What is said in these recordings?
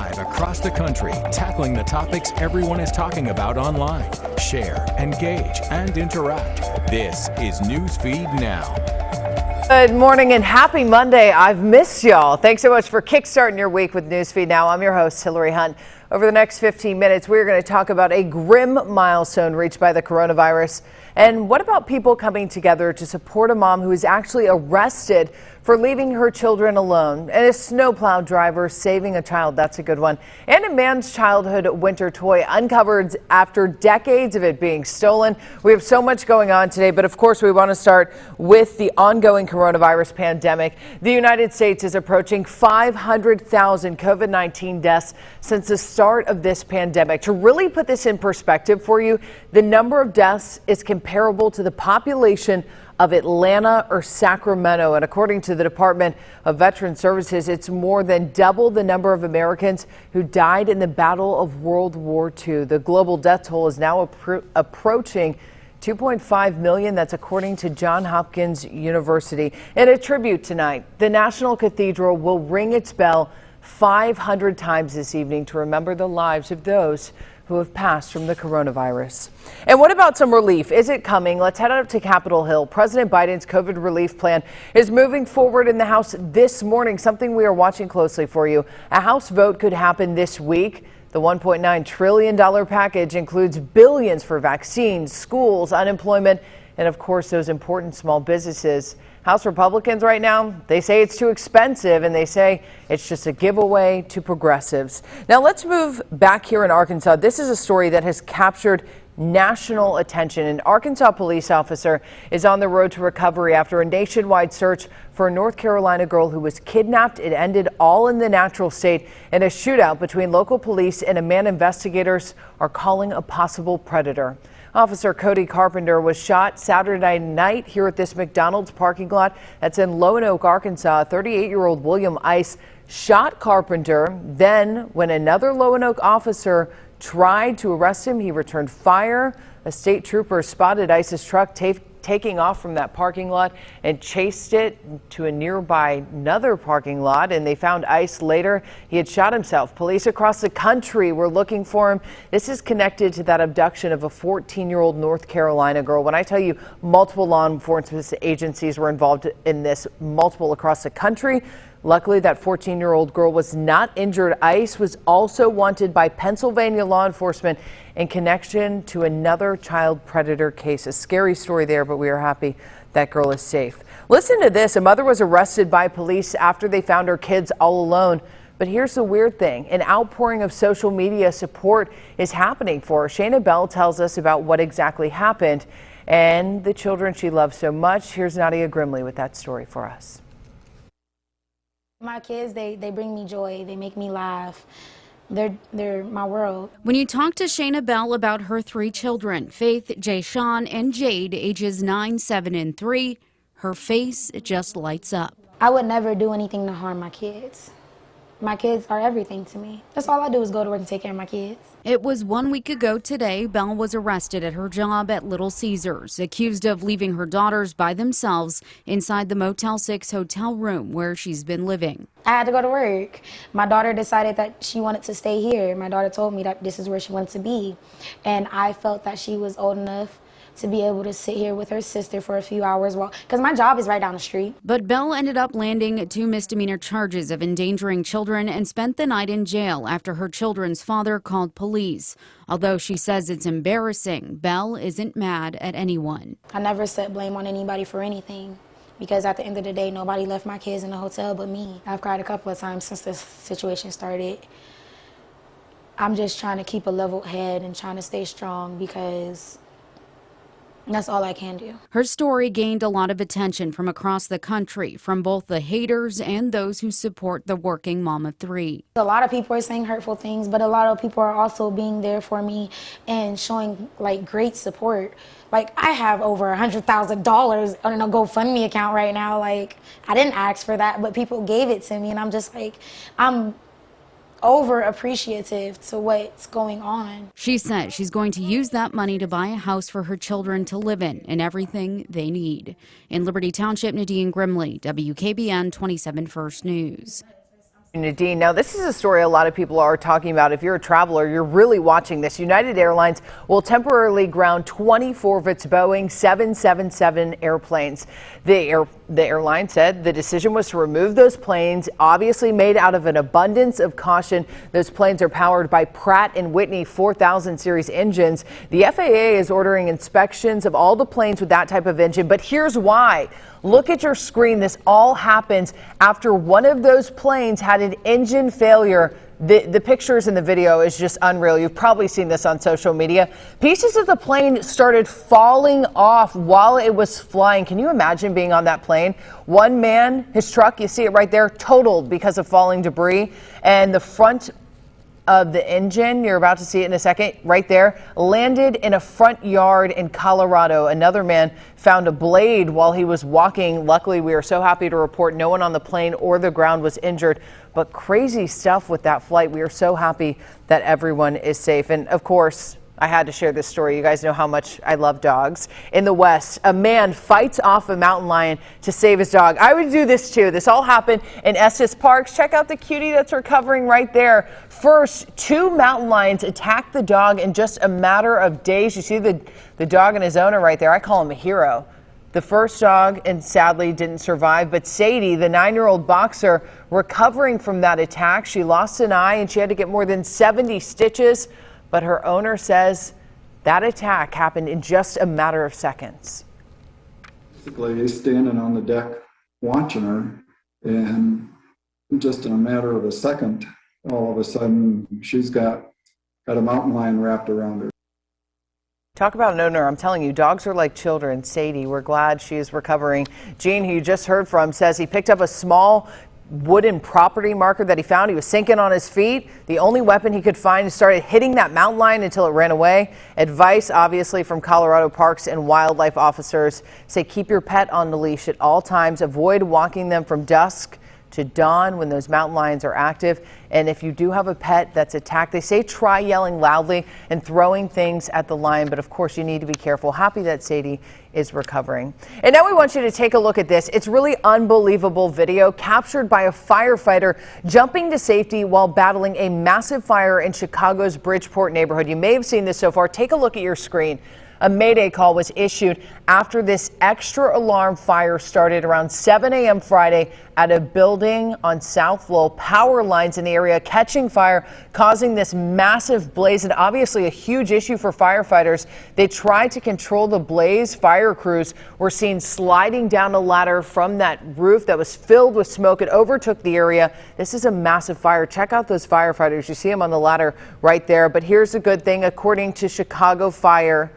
live across the country, tackling the topics everyone is talking about online. Share, engage, and interact. This is Newsfeed Now. Good morning and happy Monday. I've missed y'all. Thanks so much for kickstarting your week with Newsfeed Now. I'm your host, Hillary Hunt. Over the next 15 minutes, we're going to talk about a grim milestone reached by the coronavirus. And what about people coming together to support a mom who is actually arrested for leaving her children alone, and a snowplow driver saving a child. That's a good one. And a man's childhood winter toy uncovered after decades of it being stolen. We have so much going on today, but of course we want to start with the ongoing coronavirus pandemic. The United States is approaching 500,000 COVID-19 deaths since the start of this pandemic. To really put this in perspective for you, the number of deaths is comparable to the population of Atlanta or Sacramento. And according to the Department of Veterans Services, it's more than double the number of Americans who died in the Battle of World War II. The global death toll is now approaching 2.5 million. That's according to Johns Hopkins University. In a tribute tonight, the National Cathedral will ring its bell 500 times this evening to remember the lives of those who have passed from the coronavirus. And what about some relief? Is it coming? Let's head up to Capitol Hill. President Biden's COVID relief plan is moving forward in the House this morning, something we are watching closely for you. A House vote could happen this week. The $1.9 trillion package includes billions for vaccines, schools, unemployment, and of course those important small businesses. House Republicans right now, they say it's too expensive, and they say it's just a giveaway to progressives. Now let's move back here in Arkansas. This is a story that has captured national attention. An Arkansas police officer is on the road to recovery after a nationwide search for a North Carolina girl who was kidnapped. It ended all in the natural state in a shootout between local police and a man investigators are calling a possible predator. Officer Cody Carpenter was shot Saturday night here at this McDonald's parking lot that's in Lonoke, Arkansas. 38-year-old William Ice shot Carpenter. Then, when another Lonoke officer tried to arrest him, he returned fire. A state trooper spotted Ice's truck taking off from that parking lot and chased it to a nearby another parking lot, and they found Ice later. He had shot himself. Police across the country were looking for him. This is connected to that abduction of a 14-year-old North Carolina girl. When I tell you multiple law enforcement agencies were involved in this, multiple across the country. Luckily, that 14-year-old girl was not injured. Ice was also wanted by Pennsylvania law enforcement in connection to another child predator case. A scary story there, but we are happy that girl is safe. Listen to this. A mother was arrested by police after they found her kids all alone. But here's the weird thing. An outpouring of social media support is happening for her. Shayna Bell tells us about what exactly happened and the children she loves so much. Here's Nadia Grimley with that story for us. My kids, they bring me joy. They make me laugh. They're my world. When you talk to Shayna Bell about her three children, Faith, Jayshawn, and Jade, ages 9, 7, and 3, her face just lights up. I would never do anything to harm my kids. My kids are everything to me. That's all I do is go to work and take care of my kids. It was 1 week ago today, Belle was arrested at her job at Little Caesars, accused of leaving her daughters by themselves inside the Motel 6 hotel room where she's been living. I had to go to work. My daughter decided that she wanted to stay here. My daughter told me that this is where she wanted to be. And I felt that she was old enough to be able to sit here with her sister for a few hours because my job is right down the street. But Belle ended up landing 2 misdemeanor charges of endangering children and spent the night in jail after her children's father called police. Although she says it's embarrassing, Belle isn't mad at anyone. I never set blame on anybody for anything because at the end of the day, nobody left my kids in the hotel but me. I've cried a couple of times since this situation started. I'm just trying to keep a level head and trying to stay strong because that's all I can do. Her story gained a lot of attention from across the country, from both the haters and those who support the working mom of 3. A lot of people are saying hurtful things, but a lot of people are also being there for me and showing great support. I have over $100,000 on a GoFundMe account right now. I didn't ask for that, but people gave it to me, and I'm just I'm over appreciative to what's going on. She says she's going to use that money to buy a house for her children to live in and everything they need. In Liberty Township, Nadine Grimley, WKBN 27 First News. Nadine, now this is a story a lot of people are talking about. If you're a traveler, you're really watching this. United Airlines will temporarily ground 24 of its Boeing 777 airplanes. The airline said the decision was to remove those planes, obviously made out of an abundance of caution. Those planes are powered by Pratt & Whitney 4000 series engines. The FAA is ordering inspections of all the planes with that type of engine, but here's why. Look at your screen. This all happens after one of those planes had an engine failure. The pictures in the video is just unreal. You've probably seen this on social media. Pieces of the plane started falling off while it was flying. Can you imagine being on that plane? One man, his truck, you see it right there, totaled because of falling debris. And the front of the engine, you're about to see it in a second, right there, landed in a front yard in Colorado. Another man found a blade while he was walking. Luckily, we are so happy to report no one on the plane or the ground was injured. But crazy stuff with that flight. We are so happy that everyone is safe. And of course, I had to share this story. You guys know how much I love dogs. In the West, a man fights off a mountain lion to save his dog. I would do this too. This all happened in Estes Parks. Check out the cutie that's recovering right there. First, 2 mountain lions attacked the dog in just a matter of days. You see the dog and his owner right there. I call him a hero. The first dog, and sadly didn't survive, but Sadie, the 9-year-old boxer, recovering from that attack. She lost an eye and she had to get more than 70 stitches. But her owner says that attack happened in just a matter of seconds. Basically, he's standing on the deck watching her, and just in a matter of a second, all of a sudden, she's got a mountain lion wrapped around her. Talk about an owner. I'm telling you, dogs are like children. Sadie, we're glad she is recovering. Gene, who you just heard from, says he picked up a small wooden property marker that he found. He was sinking on his feet. The only weapon he could find, and started hitting that mountain lion until it ran away. Advice, obviously, from Colorado Parks and Wildlife officers say keep your pet on the leash at all times. Avoid walking them from dusk to dawn when those mountain lions are active. And if you do have a pet that's attacked, they say try yelling loudly and throwing things at the lion. But of course, you need to be careful. Happy that Sadie is recovering. And now we want you to take a look at this. It's really unbelievable video captured by a firefighter jumping to safety while battling a massive fire in Chicago's Bridgeport neighborhood. You may have seen this so far. Take a look at your screen. A mayday call was issued after this extra alarm fire started around 7 a.m. Friday at a building on South Lowell. Power lines in the area catching fire, causing this massive blaze, and obviously a huge issue for firefighters. They tried to control the blaze. Fire crews were seen sliding down a ladder from that roof that was filled with smoke. It overtook the area. This is a massive fire. Check out those firefighters. You see them on the ladder right there. But here's the good thing. According to Chicago Fire,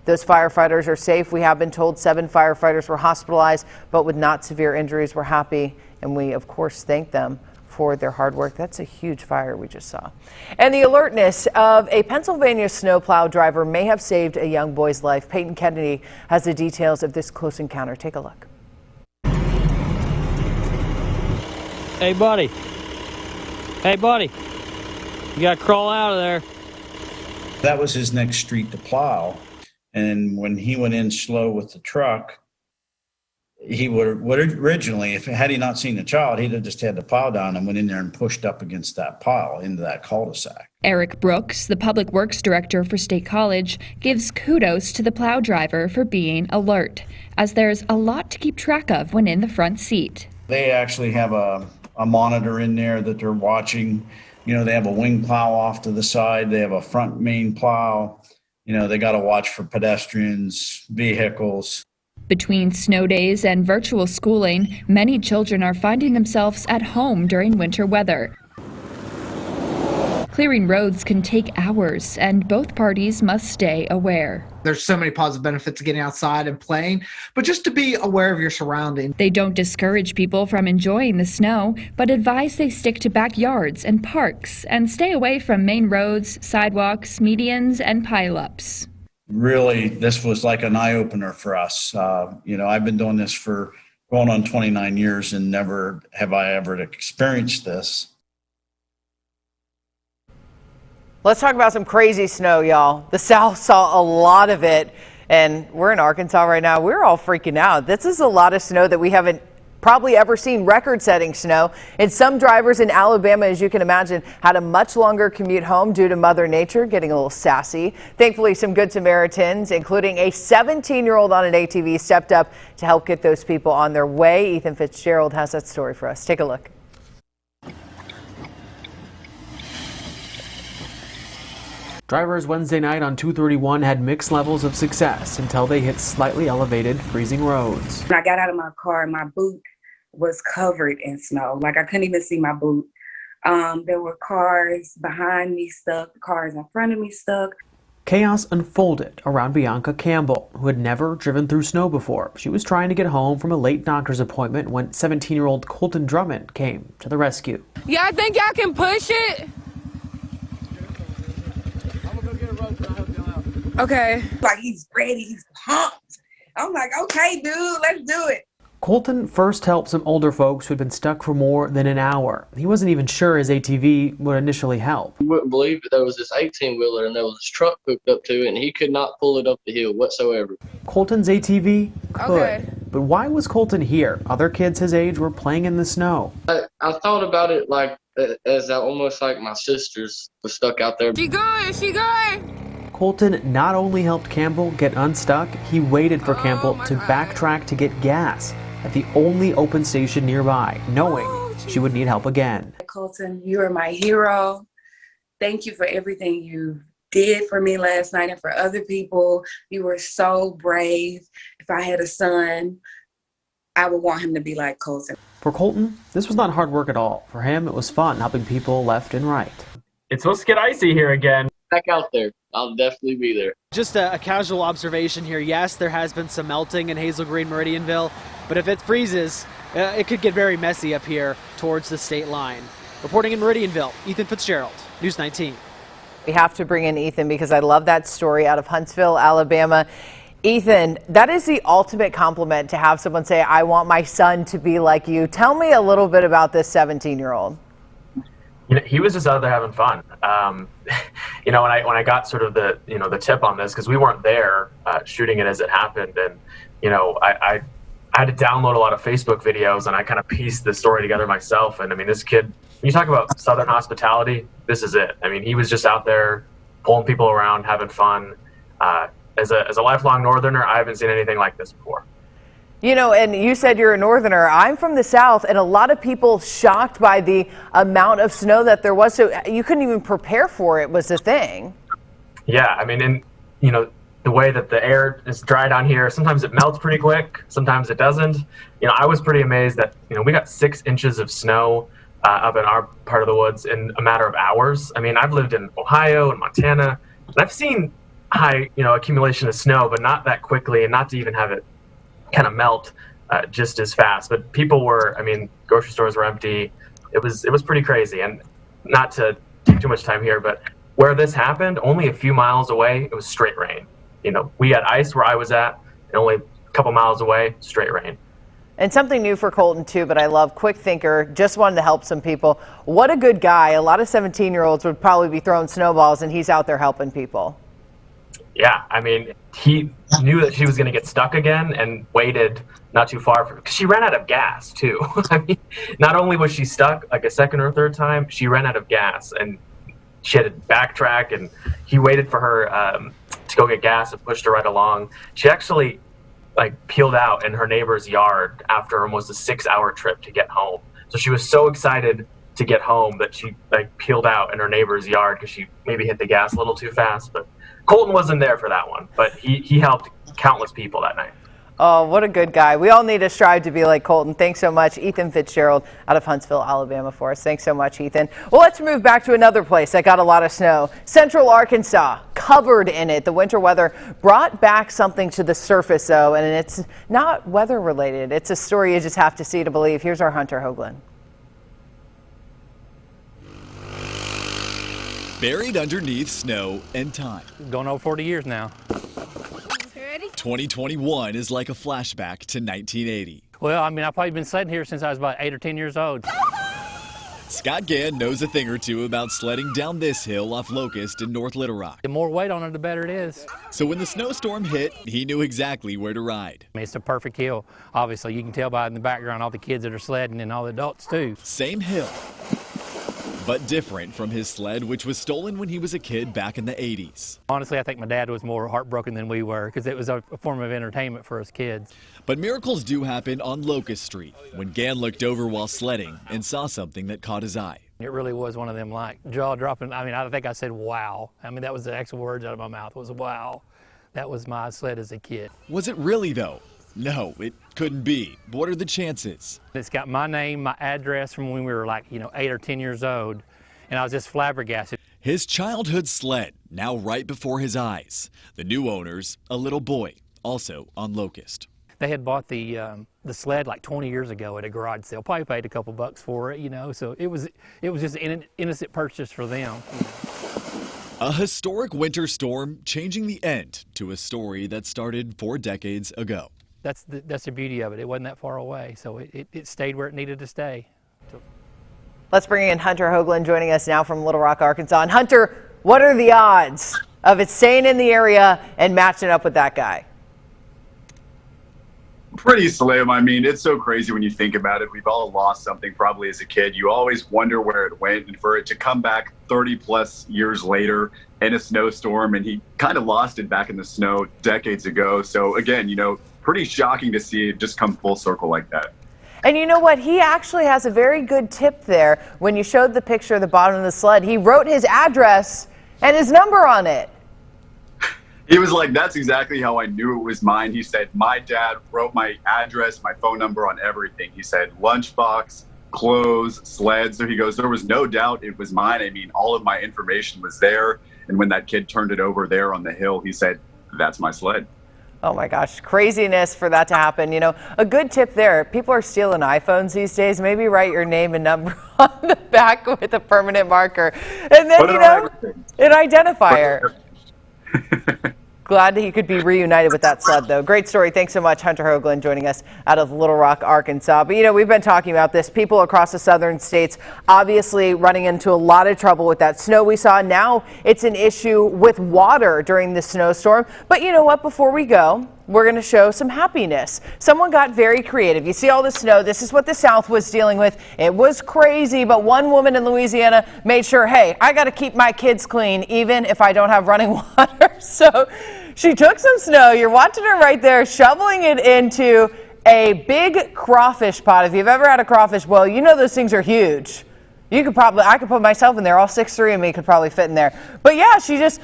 those firefighters are safe. We have been told 7 firefighters were hospitalized, but with not severe injuries. We're happy, and we, of course, thank them for their hard work. That's a huge fire we just saw. And the alertness of a Pennsylvania snowplow driver may have saved a young boy's life. Peyton Kennedy has the details of this close encounter. Take a look. Hey, buddy. Hey, buddy. You got to crawl out of there. That was his next street to plow. And when he went in slow with the truck, he would originally, had he not seen the child, he'd have just had the plow down and went in there and pushed up against that pile into that cul-de-sac. Eric Brooks, the public works director for State College, gives kudos to the plow driver for being alert, as there's a lot to keep track of when in the front seat. They actually have a monitor in there that they're watching. You know, they have a wing plow off to the side. They have a front main plow. You know, they got to watch for pedestrians, vehicles. Between snow days and virtual schooling, many children are finding themselves at home during winter weather. Clearing roads can take hours, and both parties must stay aware. There's so many positive benefits to getting outside and playing, but just to be aware of your surroundings. They don't discourage people from enjoying the snow, but advise they stick to backyards and parks and stay away from main roads, sidewalks, medians, and pileups. Really, this was like an eye-opener for us. You know, I've been doing this for going on 29 years, and never have I ever experienced this. Let's talk about some crazy snow, y'all. The South saw a lot of it, and we're in Arkansas right now. We're all freaking out. This is a lot of snow that we haven't probably ever seen record-setting snow. And some drivers in Alabama, as you can imagine, had a much longer commute home due to Mother Nature getting a little sassy. Thankfully, some good Samaritans, including a 17-year-old on an ATV, stepped up to help get those people on their way. Ethan Fitzgerald has that story for us. Take a look. Drivers Wednesday night on 231 had mixed levels of success until they hit slightly elevated, freezing roads. When I got out of my car, my boot was covered in snow. Like, I couldn't even see my boot. There were cars behind me stuck, cars in front of me stuck. Chaos unfolded around Bianca Campbell, who had never driven through snow before. She was trying to get home from a late doctor's appointment when 17-year-old Colton Drummond came to the rescue. Yeah, I think y'all can push it. Okay. Like, he's ready, he's pumped. I'm like, okay, dude, let's do it. Colton first helped some older folks who had been stuck for more than an hour. He wasn't even sure his ATV would initially help. You wouldn't believe it. There was this 18-wheeler and there was this truck hooked up to it, and he could not pull it up the hill whatsoever. Colton's ATV could. Okay. But why was Colton here? Other kids his age were playing in the snow. I thought about it like as almost like my sisters were stuck out there. She good, she good. Colton not only helped Campbell get unstuck, he waited for Campbell to backtrack to get gas at the only open station nearby, knowing she would need help again. Colton, you are my hero. Thank you for everything you did for me last night and for other people. You were so brave. If I had a son, I would want him to be like Colton. For Colton, this was not hard work at all. For him, it was fun helping people left and right. It's supposed to get icy here again. Back out there. I'll definitely be there. Just a casual observation here. Yes, there has been some melting in Hazel Green, Meridianville, but if it freezes, it could get very messy up here towards the state line. Reporting in Meridianville, Ethan Fitzgerald, News 19. We have to bring in Ethan because I love that story out of Huntsville, Alabama. Ethan, that is the ultimate compliment to have someone say, I want my son to be like you. Tell me a little bit about this 17-year-old. You know, he was just out there having fun. You know, when I got sort of the tip on this, because we weren't there shooting it as it happened, and you know, I had to download a lot of Facebook videos, and I kind of pieced the story together myself. And I mean, this kid, when you talk about Southern hospitality, this is it. I mean, he was just out there pulling people around, having fun. As a lifelong Northerner, I haven't seen anything like this before. You know, and you said you're a Northerner. I'm from the South, and a lot of people shocked by the amount of snow that there was. So you couldn't even prepare for it was the thing. Yeah, I mean, and you know, the way that the air is dry down here, sometimes it melts pretty quick, sometimes it doesn't. You know, I was pretty amazed that, you know, we got 6 inches of snow up in our part of the woods in a matter of hours. I mean, I've lived in Ohio and Montana, and I've seen high, you know, accumulation of snow, but not that quickly, and not to even have it kind of melt just as fast. But people were, I mean, grocery stores were empty. It was pretty crazy. And not to take too much time here, but where this happened, only a few miles away, it was straight rain. You know, we had ice where I was at, and only a couple miles away, straight rain. And something new for Colton too, but I love quick thinker, just wanted to help some people. What a good guy. A lot of 17-year-olds would probably be throwing snowballs, and he's out there helping people. Yeah, I mean, he knew that she was going to get stuck again and waited not too far from, because she ran out of gas too. I mean, not only was she stuck like a second or third time, she ran out of gas, and she had to backtrack, and he waited for her to go get gas and pushed her right along. She actually like peeled out in her neighbor's yard after almost a 6-hour trip to get home. So she was so excited to get home that she like peeled out in her neighbor's yard because she maybe hit the gas a little too fast. But Colton wasn't there for that one, but he helped countless people that night. Oh, what a good guy. We all need to strive to be like Colton. Thanks so much, Ethan Fitzgerald out of Huntsville, Alabama for us. Thanks so much, Ethan. Well, let's move back to another place that got a lot of snow. Central Arkansas, covered in it. The winter weather brought back something to the surface, though, and it's not weather related. It's a story you just have to see to believe. Here's our Hunter Hoagland. Buried underneath snow and time. Going over 40 years now. 2021 is like a flashback to 1980. Well, I mean, I've probably been sitting here since I was about 8 or 10 years old. Scott Gann knows a thing or two about sledding down this hill off Locust in North Little Rock. The more weight on it, the better it is. So when the snowstorm hit, he knew exactly where to ride. I mean, it's a perfect hill. Obviously, you can tell by in the background all the kids that are sledding and all the adults too. Same hill, but different from his sled, which was stolen when he was a kid back in the 80s. Honestly, I think my dad was more heartbroken than we were because it was a form of entertainment for us kids. But miracles do happen on Locust Street when Gann looked over while sledding and saw something that caught his eye. It really was one of them like jaw dropping. I mean, I think I said wow. I mean, that was the actual words out of my mouth was wow. That was my sled as a kid. Was it really though? No, it couldn't be. What are the chances? It's got my name, my address from when we were like, 8 or 10 years old, and I was just flabbergasted. His childhood sled, now right before his eyes. The new owners, a little boy, also on Locust. They had bought the sled like 20 years ago at a garage sale. Probably paid a couple bucks for it, so it was just an innocent purchase for them. A historic winter storm changing the end to a story that started 4 decades ago. That's the beauty of it. It wasn't that far away, so it stayed where it needed to stay. Let's bring in Hunter Hoagland joining us now from Little Rock, Arkansas. And Hunter, what are the odds of it staying in the area and matching up with that guy? Pretty slim. I mean, it's so crazy when you think about it. We've all lost something probably as a kid. You always wonder where it went, and for it to come back 30 plus years later in a snowstorm, and he kind of lost it back in the snow decades ago. So again, pretty shocking to see it just come full circle like that. And you know what? He actually has a very good tip there. When you showed the picture of the bottom of the sled, he wrote his address and his number on it. He was like, that's exactly how I knew it was mine. He said, my dad wrote my address, my phone number on everything. He said, lunchbox, clothes, sled. So he goes, there was no doubt it was mine. I mean, all of my information was there. And when that kid turned it over there on the hill, he said, that's my sled. Oh my gosh, craziness for that to happen. A good tip there. People are stealing iPhones these days. Maybe write your name and number on the back with a permanent marker. And then, an identifier. Glad that he could be reunited with that sled, though. Great story. Thanks so much, Hunter Hoagland, joining us out of Little Rock, Arkansas. But, we've been talking about this. People across the southern states obviously running into a lot of trouble with that snow we saw. Now it's an issue with water during the snowstorm. But you know what? Before we go, we're going to show some happiness. Someone got very creative. You see all the snow. This is what the South was dealing with. It was crazy, but one woman in Louisiana made sure, hey, I got to keep my kids clean even if I don't have running water. So she took some snow. You're watching her right there shoveling it into a big crawfish pot. If you've ever had a crawfish boil, those things are huge. I could put myself in there. All 6'3" of me could probably fit in there. But yeah, she just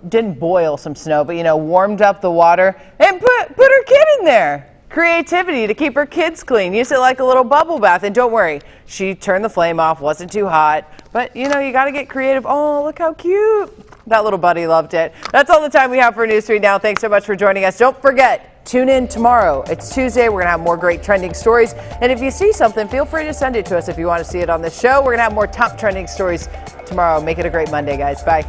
didn't boil some snow, but warmed up the water and put her kid in there. Creativity to keep her kids clean. Use it like a little bubble bath. And don't worry, she turned the flame off, wasn't too hot. But you got to get creative. Oh, look how cute. That little buddy loved it. That's all the time we have for Newsfeed Now. Thanks so much for joining us. Don't forget, tune in tomorrow. It's Tuesday. We're going to have more great trending stories. And if you see something, feel free to send it to us if you want to see it on the show. We're going to have more top trending stories tomorrow. Make it a great Monday, guys. Bye.